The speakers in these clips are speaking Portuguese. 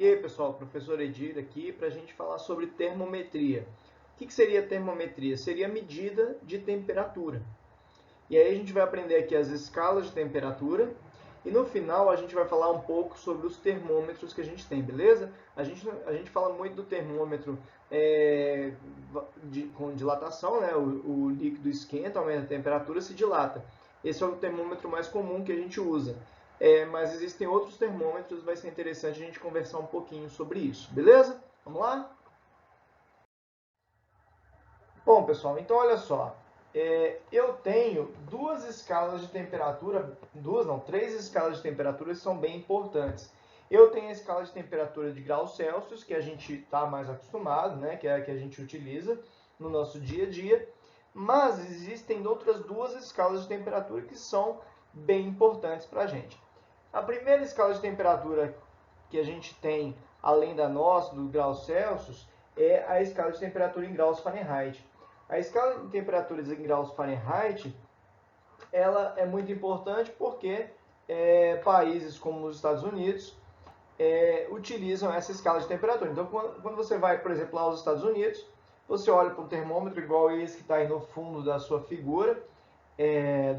E aí, pessoal, professor Edir aqui para a gente falar sobre termometria. O que seria termometria? Seria a medida de temperatura. E aí a gente vai aprender aqui as escalas de temperatura e no final a gente vai falar um pouco sobre os termômetros que a gente tem, beleza? A gente fala muito do termômetro com dilatação, né? O líquido esquenta, aumenta a temperatura, se dilata. Esse é o termômetro mais comum que a gente usa. Mas existem outros termômetros, vai ser interessante a gente conversar um pouquinho sobre isso, beleza? Vamos lá? Bom, pessoal, então olha só. Eu tenho duas escalas de temperatura, duas não, três escalas de temperatura que são bem importantes. Eu tenho a escala de temperatura de graus Celsius, que a gente está mais acostumado, né, que é a que a gente utiliza no nosso dia a dia, mas existem outras duas escalas de temperatura que são bem importantes para a gente. A primeira escala de temperatura que a gente tem, além da nossa, do grau Celsius, é a escala de temperatura em graus Fahrenheit. A escala de temperaturas em graus Fahrenheit, ela é muito importante porque países como os Estados Unidos utilizam essa escala de temperatura. Então, quando você vai, por exemplo, lá aos Estados Unidos, você olha para um termômetro igual esse que está aí no fundo da sua figura,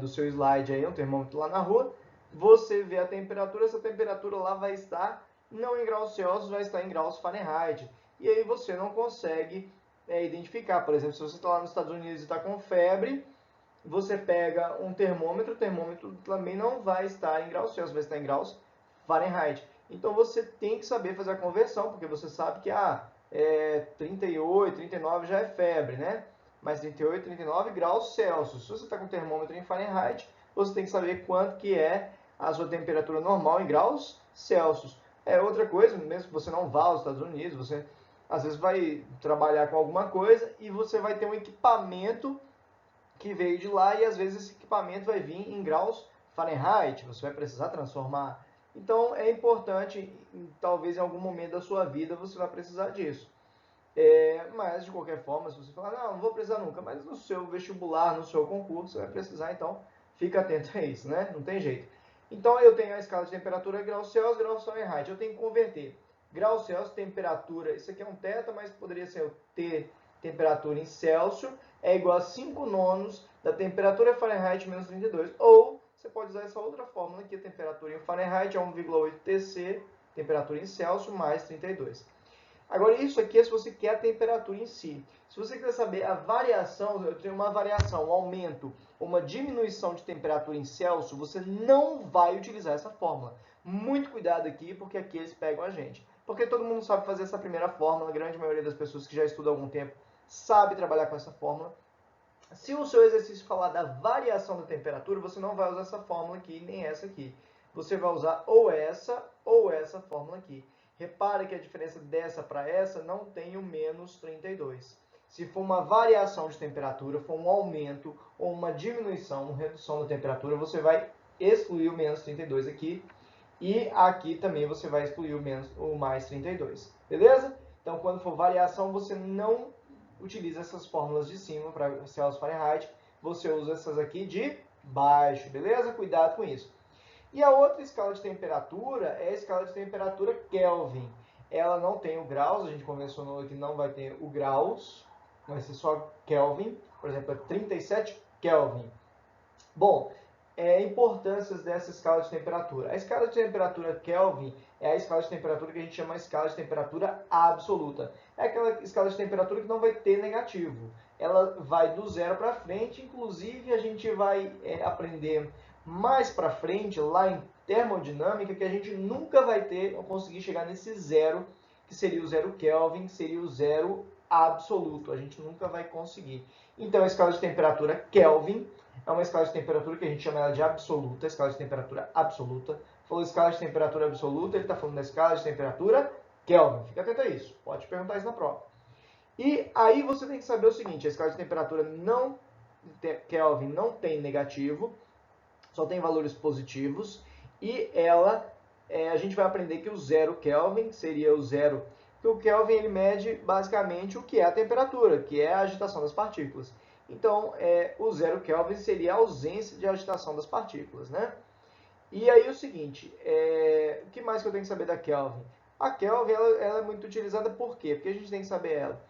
do seu slide aí, um termômetro lá na rua, você vê a temperatura, essa temperatura lá vai estar não em graus Celsius, vai estar em graus Fahrenheit. E aí você não consegue identificar. Por exemplo, se você está lá nos Estados Unidos e está com febre, você pega um termômetro, o termômetro também não vai estar em graus Celsius, vai estar em graus Fahrenheit. Então você tem que saber fazer a conversão, porque você sabe que 38, 39 já é febre, né? Mas 38, 39 graus Celsius. Se você está com o termômetro em Fahrenheit, você tem que saber quanto que é a sua temperatura normal em graus Celsius. Outra coisa, mesmo que você não vá aos Estados Unidos, você às vezes vai trabalhar com alguma coisa e você vai ter um equipamento que veio de lá e às vezes esse equipamento vai vir em graus Fahrenheit, você vai precisar transformar. Então é importante, talvez em algum momento da sua vida você vai precisar disso. Mas de qualquer forma, se você falar, não vou precisar nunca, mas no seu vestibular, no seu concurso, você vai precisar, então fica atento a isso, né? Não tem jeito. Então eu tenho a escala de temperatura graus Celsius, graus Fahrenheit. Eu tenho que converter graus Celsius, temperatura, isso aqui é um teta, mas poderia ser o T, temperatura em Celsius, é igual a 5 nonos da temperatura Fahrenheit menos 32. Ou você pode usar essa outra fórmula aqui, a temperatura em Fahrenheit é 1,8 TC, temperatura em Celsius mais 32. Agora, isso aqui é se você quer a temperatura em si. Se você quiser saber a variação, eu tenho uma variação, um aumento, uma diminuição de temperatura em Celsius, você não vai utilizar essa fórmula. Muito cuidado aqui, porque aqui eles pegam a gente. Porque todo mundo sabe fazer essa primeira fórmula, a grande maioria das pessoas que já estudam há algum tempo sabe trabalhar com essa fórmula. Se o seu exercício falar da variação da temperatura, você não vai usar essa fórmula aqui, nem essa aqui. Você vai usar ou essa fórmula aqui. Repare que a diferença dessa para essa não tem o menos 32. Se for uma variação de temperatura, for um aumento ou uma diminuição, uma redução da temperatura, você vai excluir o menos 32 aqui. E aqui também você vai excluir o mais 32. Beleza? Então, quando for variação, você não utiliza essas fórmulas de cima para Celsius Fahrenheit. Você usa essas aqui de baixo. Beleza? Cuidado com isso. E a outra escala de temperatura é a escala de temperatura Kelvin. Ela não tem o graus, a gente convencionou que não vai ter o graus, vai ser só Kelvin. Por exemplo, é 37 Kelvin. Bom, importâncias dessa escala de temperatura. A escala de temperatura Kelvin é a escala de temperatura que a gente chama de escala de temperatura absoluta. É aquela escala de temperatura que não vai ter negativo. Ela vai do zero para frente, inclusive a gente vai aprender mais para frente, lá em termodinâmica, que a gente nunca vai ter ou conseguir chegar nesse zero, que seria o zero Kelvin, que seria o zero absoluto. A gente nunca vai conseguir. Então, a escala de temperatura Kelvin é uma escala de temperatura que a gente chama ela de absoluta, escala de temperatura absoluta. Falou escala de temperatura absoluta, ele está falando da escala de temperatura Kelvin. Fica atento a isso, pode perguntar isso na prova. E aí você tem que saber o seguinte, a escala de temperatura Kelvin não tem negativo, só tem valores positivos, e a gente vai aprender que o zero Kelvin seria o zero, que o Kelvin ele mede basicamente o que é a temperatura, que é a agitação das partículas. Então, o zero Kelvin seria a ausência de agitação das partículas, né? E aí o seguinte, o que mais que eu tenho que saber da Kelvin? A Kelvin ela é muito utilizada por quê? Porque a gente tem que saber ela.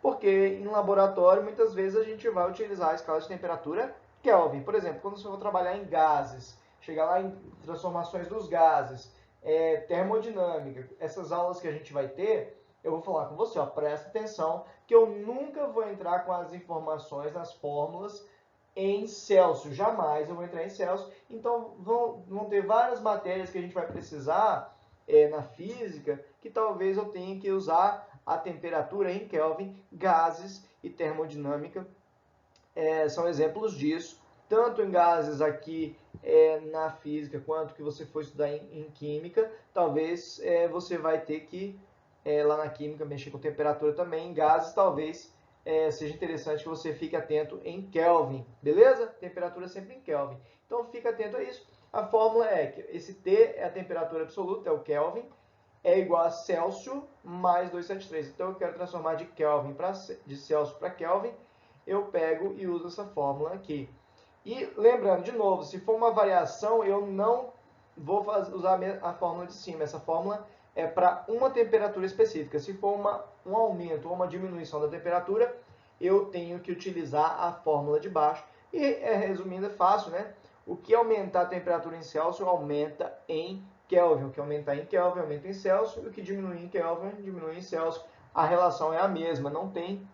Porque em laboratório, muitas vezes, a gente vai utilizar a escala de temperatura Kelvin. Por exemplo, quando você for trabalhar em gases, chegar lá em transformações dos gases, termodinâmica, essas aulas que a gente vai ter, eu vou falar com você, ó, presta atenção, que eu nunca vou entrar com as informações nas fórmulas em Celsius, jamais eu vou entrar em Celsius. Então, vão ter várias matérias que a gente vai precisar na física, que talvez eu tenha que usar a temperatura em Kelvin, gases e termodinâmica são exemplos disso, tanto em gases aqui na física, quanto que você for estudar em química, talvez você vai ter que, lá na química, mexer com temperatura também, em gases talvez seja interessante que você fique atento em Kelvin, beleza? Temperatura sempre em Kelvin. Então fica atento a isso. A fórmula é que esse T é a temperatura absoluta, é o Kelvin, é igual a Celsius mais 273. Então eu quero transformar de Celsius para Kelvin, eu pego e uso essa fórmula aqui. E lembrando, de novo, se for uma variação, eu não vou usar a fórmula de cima. Essa fórmula é para uma temperatura específica. Se for um aumento ou uma diminuição da temperatura, eu tenho que utilizar a fórmula de baixo. E resumindo, é fácil, né? O que aumentar a temperatura em Celsius aumenta em Kelvin. O que aumentar em Kelvin aumenta em Celsius. O que diminuir em Kelvin diminui em Celsius. A relação é a mesma, não tem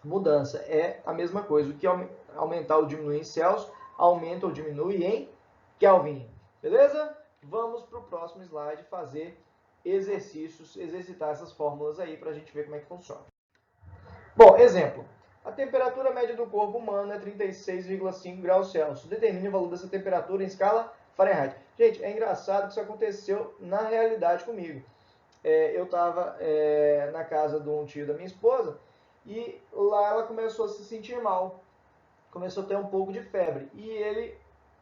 mudança. É a mesma coisa. O que aumentar ou diminuir em Celsius aumenta ou diminui em Kelvin. Beleza? Vamos para o próximo slide fazer exercícios, exercitar essas fórmulas aí para a gente ver como é que funciona. Bom, exemplo. A temperatura média do corpo humano é 36,5 graus Celsius. Determine o valor dessa temperatura em escala Fahrenheit. Gente, é engraçado que isso aconteceu na realidade comigo. Eu estava na casa de um tio da minha esposa e lá ela começou a se sentir mal. Começou a ter um pouco de febre. E ele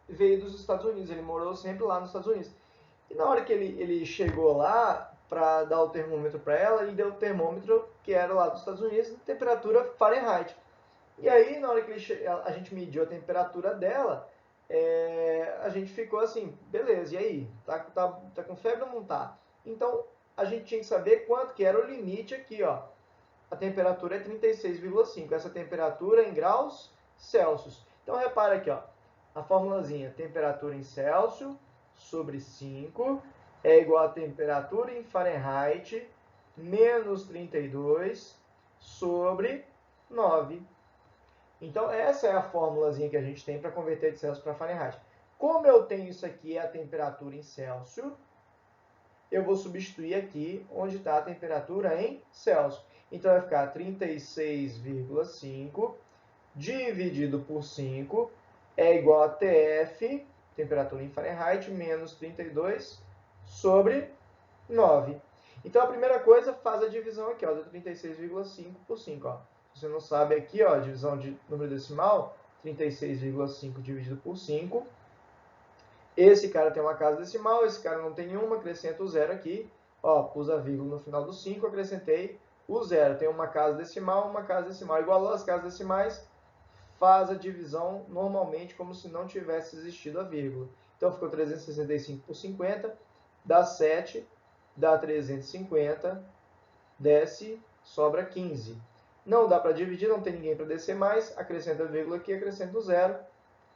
veio dos Estados Unidos, ele morou sempre lá nos Estados Unidos. E na hora que ele chegou lá para dar o termômetro para ela, ele deu o termômetro que era lá dos Estados Unidos, temperatura Fahrenheit. E aí, na hora que a gente mediu a temperatura dela, a gente ficou assim, beleza, e aí? Tá com febre ou não tá? Então, a gente tinha que saber quanto que era o limite aqui, ó. A temperatura é 36,5. Essa temperatura é em graus Celsius. Então, repara aqui, ó. A formulazinha, temperatura em Celsius sobre 5 é igual a temperatura em Fahrenheit menos 32 sobre 9. Então, essa é a formulazinha que a gente tem para converter de Celsius para Fahrenheit. Como eu tenho isso aqui, é a temperatura em Celsius, eu vou substituir aqui onde está a temperatura em Celsius. Então, vai ficar 36,5 dividido por 5 é igual a TF, temperatura em Fahrenheit, menos 32 sobre 9. Então, a primeira coisa, faz a divisão aqui, ó, de 36,5 por 5. Ó. Se você não sabe aqui, ó, divisão de número decimal, 36,5 dividido por 5. Esse cara tem uma casa decimal, esse cara não tem uma, acrescento o zero aqui. Ó, pus a vírgula no final do 5, acrescentei o zero. Tem uma casa decimal, igualou as casas decimais, faz a divisão normalmente como se não tivesse existido a vírgula. Então ficou 365 por 50, dá 7, dá 350, desce, sobra 15. Não dá para dividir, não tem ninguém para descer mais, acrescenta a vírgula aqui, acrescenta o zero,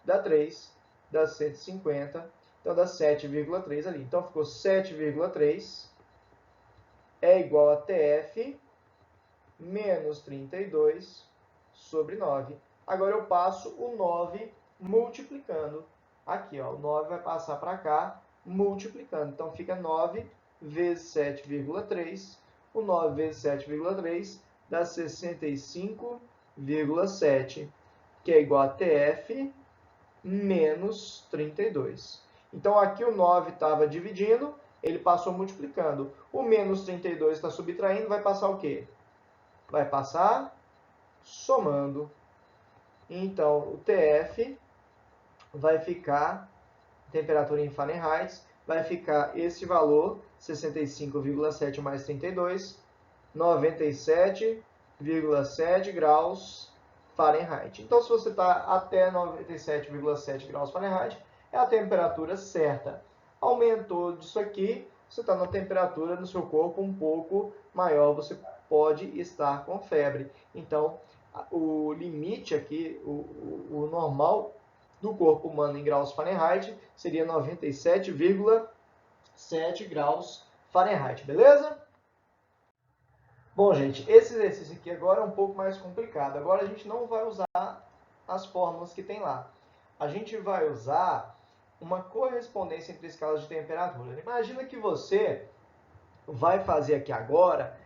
dá 3, dá 150, então dá 7,3 ali. Então ficou 7,3 é igual a TF menos 32 sobre 9. Agora eu passo o 9 multiplicando. Aqui, ó, o 9 vai passar para cá multiplicando. Então fica 9 vezes 7,3. O 9 vezes 7,3 dá 65,7, que é igual a TF menos 32. Então aqui o 9 estava dividindo, ele passou multiplicando. O menos 32 está subtraindo, vai passar o quê? Vai passar somando. Então, o TF vai ficar, temperatura em Fahrenheit, vai ficar esse valor, 65,7 mais 32, 97,7 graus Fahrenheit. Então, se você está até 97,7 graus Fahrenheit, é a temperatura certa. Aumentou disso aqui, você está numa temperatura do seu corpo um pouco maior, você pode estar com febre. Então, o limite aqui, o normal do corpo humano em graus Fahrenheit seria 97,7 graus Fahrenheit, beleza? Bom, gente, esse exercício aqui agora é um pouco mais complicado. Agora a gente não vai usar as fórmulas que tem lá. A gente vai usar uma correspondência entre escalas de temperatura. Imagina que você vai fazer aqui agora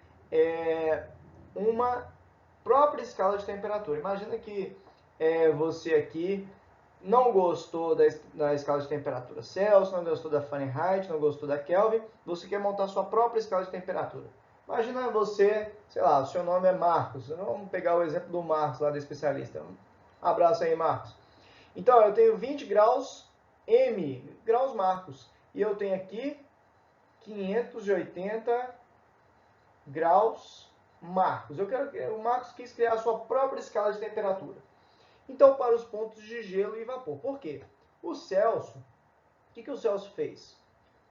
uma própria escala de temperatura. Imagina que você aqui não gostou da escala de temperatura Celsius, não gostou da Fahrenheit, não gostou da Kelvin, você quer montar sua própria escala de temperatura. Imagina você, sei lá, o seu nome é Marcos. Vamos pegar o exemplo do Marcos, lá do especialista. Um abraço aí, Marcos. Então, eu tenho 20 graus M, graus Marcos. E eu tenho aqui 580 graus Marcos. O Marcos quis criar a sua própria escala de temperatura. Então, para os pontos de gelo e vapor. Por quê? O Celsius, o que o Celsius fez?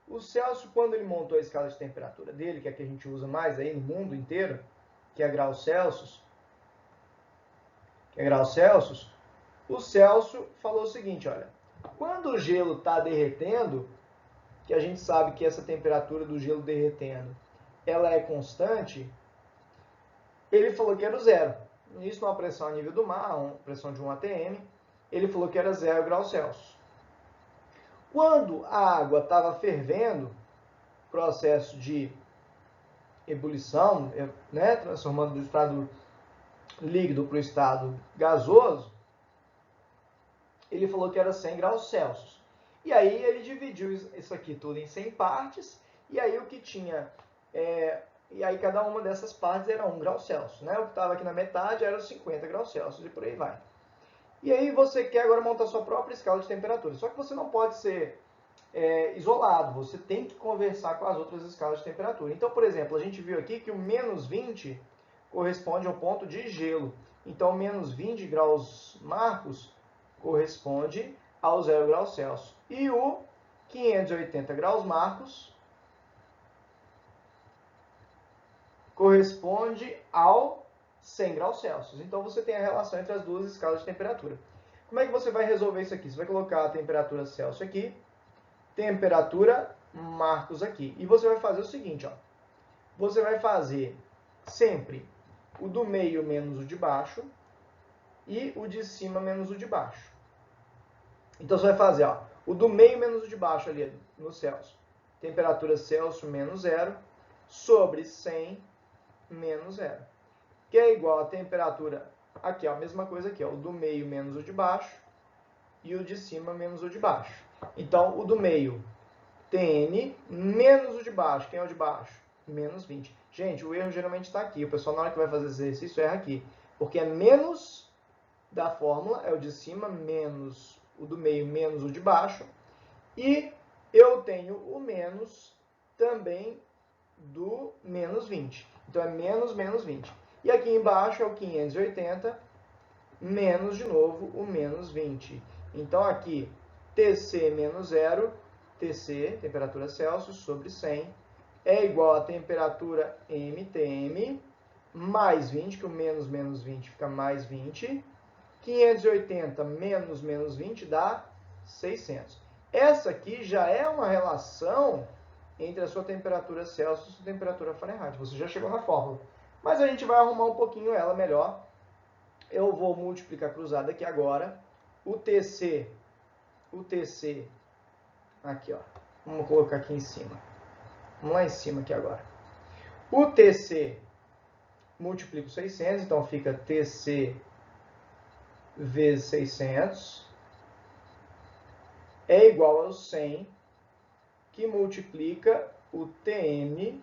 O Celsius, quando ele montou a escala de temperatura dele, que é a que a gente usa mais aí no mundo inteiro, que é graus Celsius, o Celsius falou o seguinte, olha, quando o gelo está derretendo, que a gente sabe que essa temperatura do gelo derretendo, ela é constante, ele falou que era o zero. Isso numa pressão a nível do mar, uma pressão de 1 atm, ele falou que era 0 graus Celsius. Quando a água estava fervendo, processo de ebulição, né, transformando do estado líquido para o estado gasoso, ele falou que era 100 graus Celsius. E aí ele dividiu isso aqui tudo em 100 partes, e aí o que tinha... e aí cada uma dessas partes era 1 grau Celsius. Né? O que estava aqui na metade era os 50 graus Celsius, e por aí vai. E aí você quer agora montar sua própria escala de temperatura. Só que você não pode ser isolado, você tem que conversar com as outras escalas de temperatura. Então, por exemplo, a gente viu aqui que o menos 20 corresponde ao ponto de gelo. Então, menos 20 graus Marcos corresponde ao 0 graus Celsius. E o 580 graus Marcos corresponde ao 100 graus Celsius. Então, você tem a relação entre as duas escalas de temperatura. Como é que você vai resolver isso aqui? Você vai colocar a temperatura Celsius aqui, temperatura Marcos aqui. E você vai fazer o seguinte, ó. Você vai fazer sempre o do meio menos o de baixo e o de cima menos o de baixo. Então, você vai fazer, ó, o do meio menos o de baixo ali no Celsius. Temperatura Celsius menos 0 sobre 100 menos 0. Que é igual a temperatura, aqui, ó, a mesma coisa aqui, ó, o do meio menos o de baixo e o de cima menos o de baixo. Então, o do meio, Tn, menos o de baixo. Quem é o de baixo? Menos 20. Gente, o erro geralmente está aqui. O pessoal, na hora que vai fazer esse exercício, erra aqui. Porque é menos da fórmula, é o de cima, menos o do meio, menos o de baixo. E eu tenho o menos também do menos 20. Então, é menos, menos 20. E aqui embaixo é o 580, menos, de novo, o menos 20. Então, aqui, Tc menos 0, Tc, temperatura Celsius, sobre 100, é igual a temperatura MTM, mais 20, que o menos menos 20 fica mais 20. 580 menos menos 20 dá 600. Essa aqui já é uma relação entre a sua temperatura Celsius e a sua temperatura Fahrenheit. Você já chegou na fórmula. Mas a gente vai arrumar um pouquinho ela melhor. Eu vou multiplicar cruzado aqui agora. O TC, aqui, ó. Vamos colocar aqui em cima. Vamos lá em cima aqui agora. O TC multiplico 600, então fica TC vezes 600 é igual ao 100, que multiplica o TM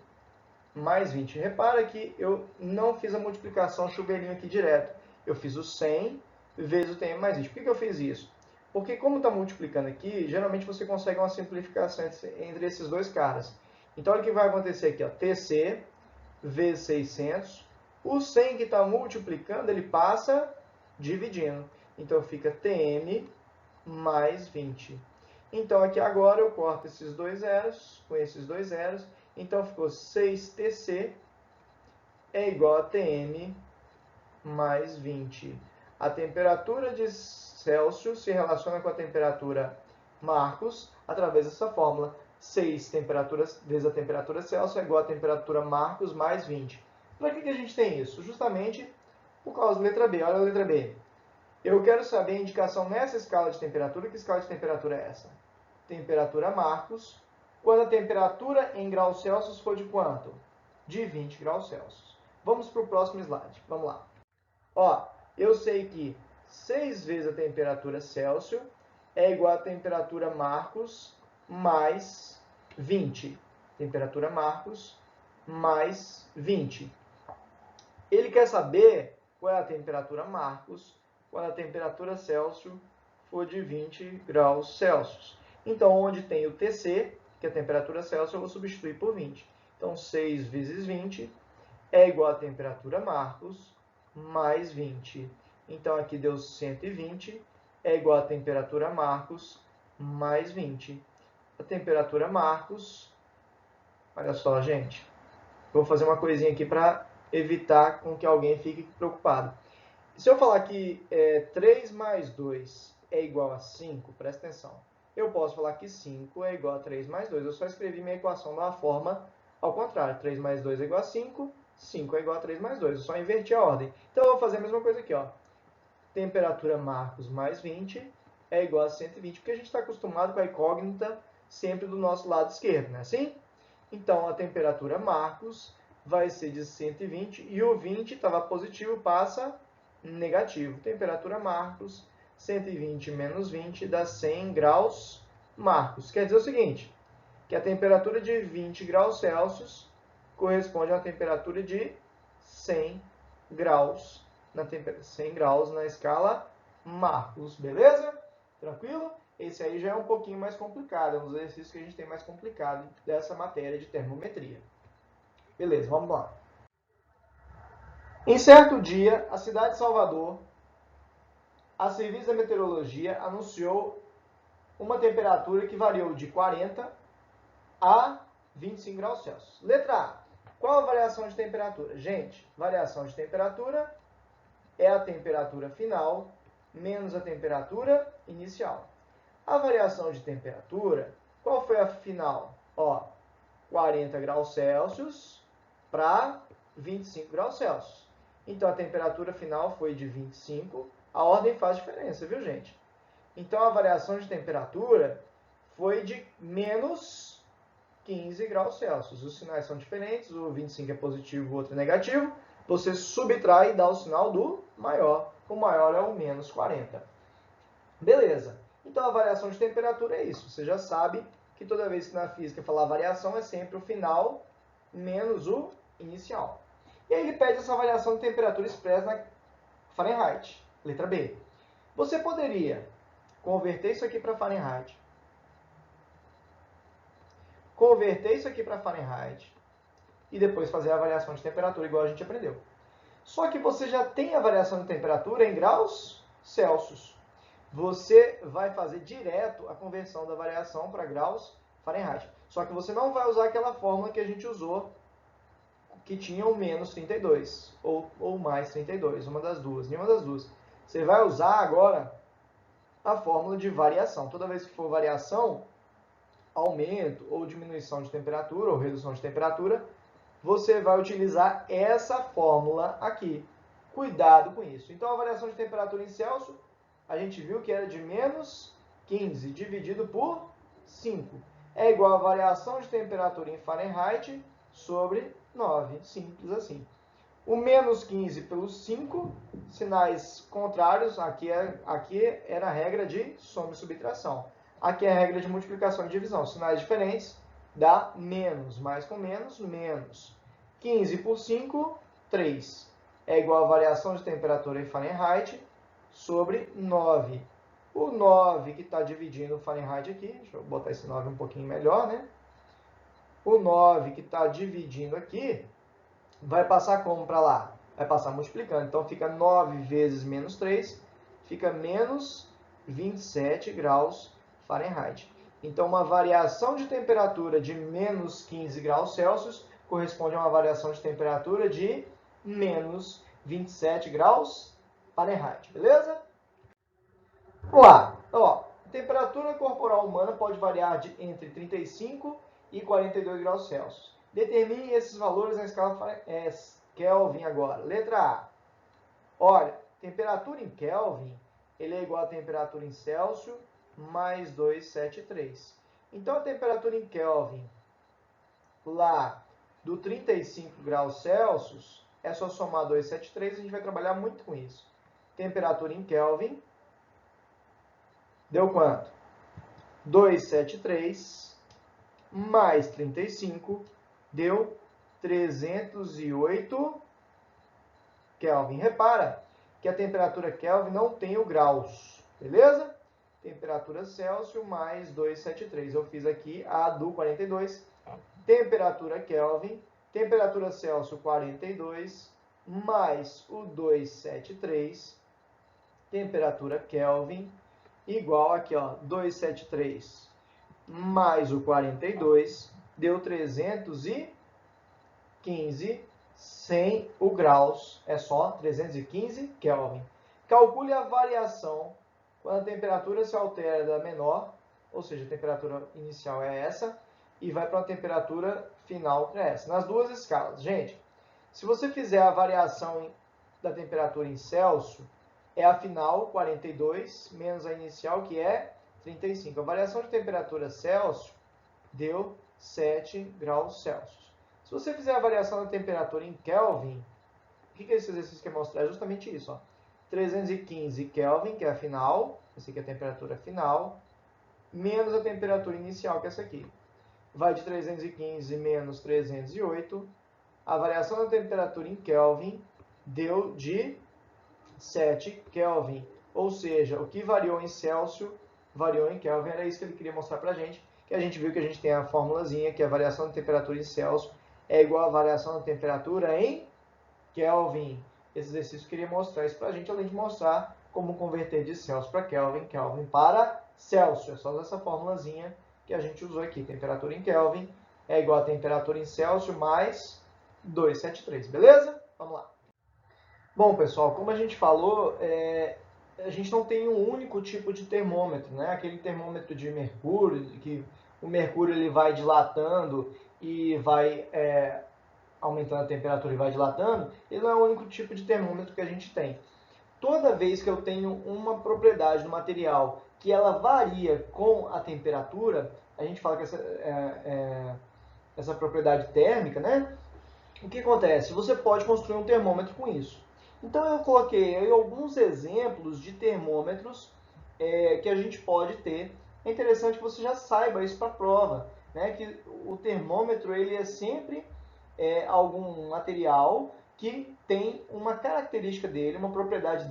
mais 20. Repara que eu não fiz a multiplicação chuveirinho aqui direto. Eu fiz o 100 vezes o TM mais 20. Por que eu fiz isso? Porque como está multiplicando aqui, geralmente você consegue uma simplificação entre esses dois caras. Então, olha o que vai acontecer aqui, ó. TC vezes 600. O 100 que está multiplicando, ele passa dividindo. Então, fica TM mais 20. Então, aqui agora eu corto esses dois zeros com esses dois zeros. Então, ficou 6Tc é igual a Tm mais 20. A temperatura de Celsius se relaciona com a temperatura Marcos através dessa fórmula. 6 vezes a temperatura Celsius é igual a temperatura Marcos mais 20. Para que a gente tem isso? Justamente por causa da letra B. Olha a letra B. Eu quero saber a indicação nessa escala de temperatura. Que escala de temperatura é essa? Temperatura Marcos, quando a temperatura em graus Celsius for de quanto? De 20 graus Celsius. Vamos para o próximo slide. Vamos lá. Ó, eu sei que 6 vezes a temperatura Celsius é igual a temperatura Marcos mais 20. Temperatura Marcos mais 20. Ele quer saber qual é a temperatura Marcos quando a temperatura Celsius for de 20 graus Celsius. Então, onde tem o Tc, que é a temperatura Celsius, eu vou substituir por 20. Então, 6 vezes 20 é igual a temperatura Marcos mais 20. Então, aqui deu 120, é igual a temperatura Marcos mais 20. A temperatura Marcos, olha só, gente, vou fazer uma coisinha aqui para evitar com que alguém fique preocupado. Se eu falar que 3 mais 2 é igual a 5, presta atenção. Eu posso falar que 5 é igual a 3 mais 2. Eu só escrevi minha equação de uma forma ao contrário. 3 mais 2 é igual a 5, 5 é igual a 3 mais 2. Eu só inverti a ordem. Então, eu vou fazer a mesma coisa aqui. Ó. Temperatura Marcos mais 20 é igual a 120, porque a gente está acostumado com a incógnita sempre do nosso lado esquerdo, não é assim? Então, a temperatura Marcos vai ser de 120 e o 20 estava positivo, passa negativo. Temperatura Marcos, 120 menos 20 dá 100 graus Marcos. Quer dizer o seguinte, que a temperatura de 20 graus Celsius corresponde a uma temperatura de 100 graus, 100 graus na escala Marcos, beleza? Tranquilo? Esse aí já é um pouquinho mais complicado, é um dos exercícios que a gente tem mais complicado dessa matéria de termometria. Beleza, vamos lá. Em certo dia, a cidade de Salvador, a Serviço da Meteorologia anunciou uma temperatura que variou de 40 a 25 graus Celsius. Letra A. Qual a variação de temperatura? Gente, variação de temperatura é a temperatura final menos a temperatura inicial. A variação de temperatura, qual foi a final? Ó, 40 graus Celsius para 25 graus Celsius. Então, a temperatura final foi de 25. A ordem faz diferença, viu, gente? Então, a variação de temperatura foi de menos 15 graus Celsius. Os sinais são diferentes, o 25 é positivo, o outro é negativo. Você subtrai e dá o sinal do maior. O maior é o menos 40. Beleza. Então, a variação de temperatura é isso. Você já sabe que toda vez que na física falar variação é sempre o final menos o inicial. E aí ele pede essa variação de temperatura expressa na Fahrenheit. Letra B. Você poderia converter isso aqui para Fahrenheit. Converter isso aqui para Fahrenheit. E depois fazer a variação de temperatura, igual a gente aprendeu. Só que você já tem a variação de temperatura em graus Celsius. Você vai fazer direto a conversão da variação para graus Fahrenheit. Só que você não vai usar aquela fórmula que a gente usou, que tinha o menos 32, ou mais 32, uma das duas, nenhuma das duas. Você vai usar agora a fórmula de variação. Toda vez que for variação, aumento ou diminuição de temperatura, ou redução de temperatura, você vai utilizar essa fórmula aqui. Cuidado com isso. Então, a variação de temperatura em Celsius, a gente viu que era de menos 15 dividido por 5. É igual a variação de temperatura em Fahrenheit sobre 9. Simples assim. O menos 15 pelos 5, sinais contrários, aqui era a regra de soma e subtração. Aqui é a regra de multiplicação e divisão. Sinais diferentes dá menos. Mais com menos, menos. 15 por 5, 3. É igual a variação de temperatura em Fahrenheit sobre 9. O 9 que está dividindo o Fahrenheit aqui, deixa eu botar esse 9 um pouquinho melhor, né? O 9 que está dividindo aqui, vai passar como para lá? Vai passar multiplicando. Então, fica 9 vezes menos 3, fica menos 27 graus Fahrenheit. Então, uma variação de temperatura de menos 15 graus Celsius corresponde a uma variação de temperatura de menos 27 graus Fahrenheit, beleza? Vamos lá. Ó, a temperatura corporal humana pode variar entre 35 e 42 graus Celsius. Determine esses valores na escala Kelvin agora. Letra A. Olha, temperatura em Kelvin ele é igual a temperatura em Celsius mais 273. Então, a temperatura em Kelvin lá do 35 graus Celsius é só somar 273, a gente vai trabalhar muito com isso. Temperatura em Kelvin deu quanto? 273 mais 35 deu 308 Kelvin. Repara que a temperatura Kelvin não tem o graus, beleza? Temperatura Celsius mais 273. Eu fiz aqui a do 42. Temperatura Kelvin, temperatura Celsius 42 mais o 273. Temperatura Kelvin igual aqui, ó, 273 mais o 42 deu 315 sem o graus, é só 315 Kelvin. Calcule a variação quando a temperatura se altera da menor, ou seja, a temperatura inicial é essa, e vai para a temperatura final que é essa. Nas duas escalas. Gente, se você fizer a variação da temperatura em Celsius, é a final, 42, menos a inicial, que é 35. A variação de temperatura Celsius deu 7 graus Celsius. Se você fizer a variação da temperatura em Kelvin, o que esse exercício quer mostrar? É justamente isso. Ó. 315 Kelvin, que é a final, essa aqui é a temperatura final, menos a temperatura inicial, que é essa aqui. Vai de 315 menos 308. A variação da temperatura em Kelvin deu de 7 Kelvin. Ou seja, o que variou em Celsius variou em Kelvin. Era isso que ele queria mostrar pra gente. Que a gente viu que a gente tem a formulazinha, que a variação da temperatura em Celsius é igual à variação da temperatura em Kelvin. Esse exercício queria mostrar isso pra gente, além de mostrar como converter de Celsius para Kelvin, Kelvin para Celsius. É só essa formulazinha que a gente usou aqui. Temperatura em Kelvin é igual a temperatura em Celsius mais 273, beleza? Vamos lá. Bom, pessoal, como a gente falou, a gente não tem um único tipo de termômetro, né? Aquele termômetro de mercúrio, que o mercúrio ele vai dilatando e vai aumentando a temperatura e vai dilatando, ele não é o único tipo de termômetro que a gente tem. Toda vez que eu tenho uma propriedade do material que ela varia com a temperatura, a gente fala que essa propriedade térmica, né? O que acontece? Você pode construir um termômetro com isso. Então eu coloquei aí alguns exemplos de termômetros que a gente pode ter. É interessante que você já saiba isso para a prova, né? Que o termômetro ele é sempre algum material que tem uma característica dele, uma propriedade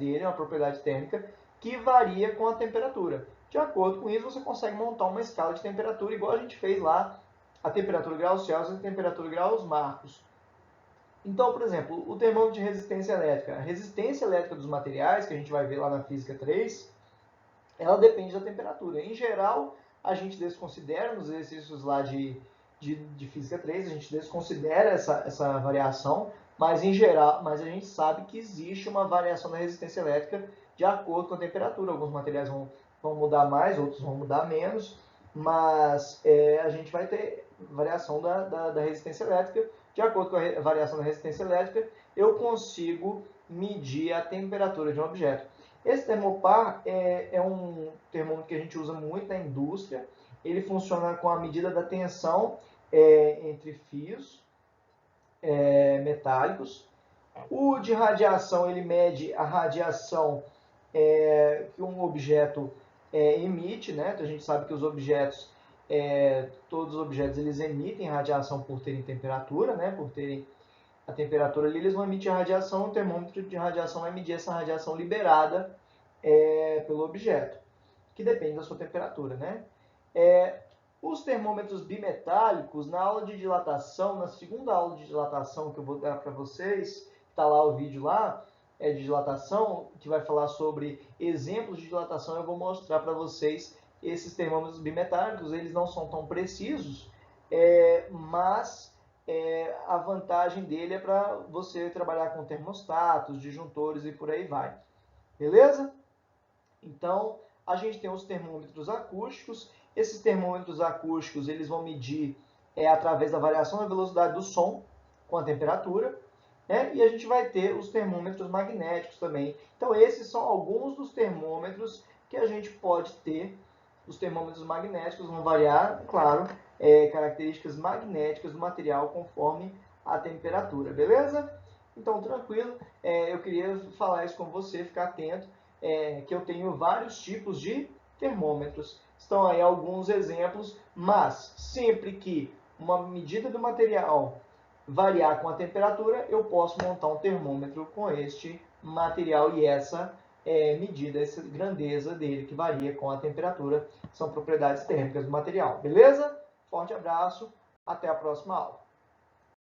térmica, que varia com a temperatura. De acordo com isso, você consegue montar uma escala de temperatura, igual a gente fez lá, a temperatura graus Celsius e a temperatura graus Marcos. Então, por exemplo, o termômetro de resistência elétrica. A resistência elétrica dos materiais, que a gente vai ver lá na Física 3, ela depende da temperatura. Em geral, a gente desconsidera nos exercícios lá de Física 3, a gente desconsidera essa variação, mas em geral, a gente sabe que existe uma variação da resistência elétrica de acordo com a temperatura. Alguns materiais vão mudar mais, outros vão mudar menos, mas a gente vai ter variação da resistência elétrica. De acordo com a variação da resistência elétrica, eu consigo medir a temperatura de um objeto. Esse termopar é um termômetro que a gente usa muito na indústria. Ele funciona com a medida da tensão entre fios metálicos. O de radiação, ele mede a radiação que um objeto emite, né? Então, a gente sabe que os objetos, todos os objetos, eles emitem radiação por terem temperatura, né? Por terem a temperatura ali, eles vão emitir radiação. O termômetro de radiação vai medir essa radiação liberada pelo objeto, que depende da sua temperatura, né? Os termômetros bimetálicos, na aula de dilatação, na segunda aula de dilatação que eu vou dar para vocês, está lá o vídeo lá, de dilatação, que vai falar sobre exemplos de dilatação, eu vou mostrar para vocês esses termômetros bimetálicos, eles não são tão precisos, mas a vantagem dele é para você trabalhar com termostatos, disjuntores e por aí vai. Beleza? Então, a gente tem os termômetros acústicos. Esses termômetros acústicos, eles vão medir através da variação da velocidade do som com a temperatura. E a gente vai ter os termômetros magnéticos também. Então, esses são alguns dos termômetros que a gente pode ter. Os termômetros magnéticos vão variar, claro, características magnéticas do material conforme a temperatura, beleza? Então, tranquilo, eu queria falar isso com você, ficar atento, que eu tenho vários tipos de termômetros. Estão aí alguns exemplos, mas sempre que uma medida do material variar com a temperatura, eu posso montar um termômetro com este material e essa medida, essa grandeza dele que varia com a temperatura, são propriedades térmicas do material. Beleza? Forte abraço, até a próxima aula.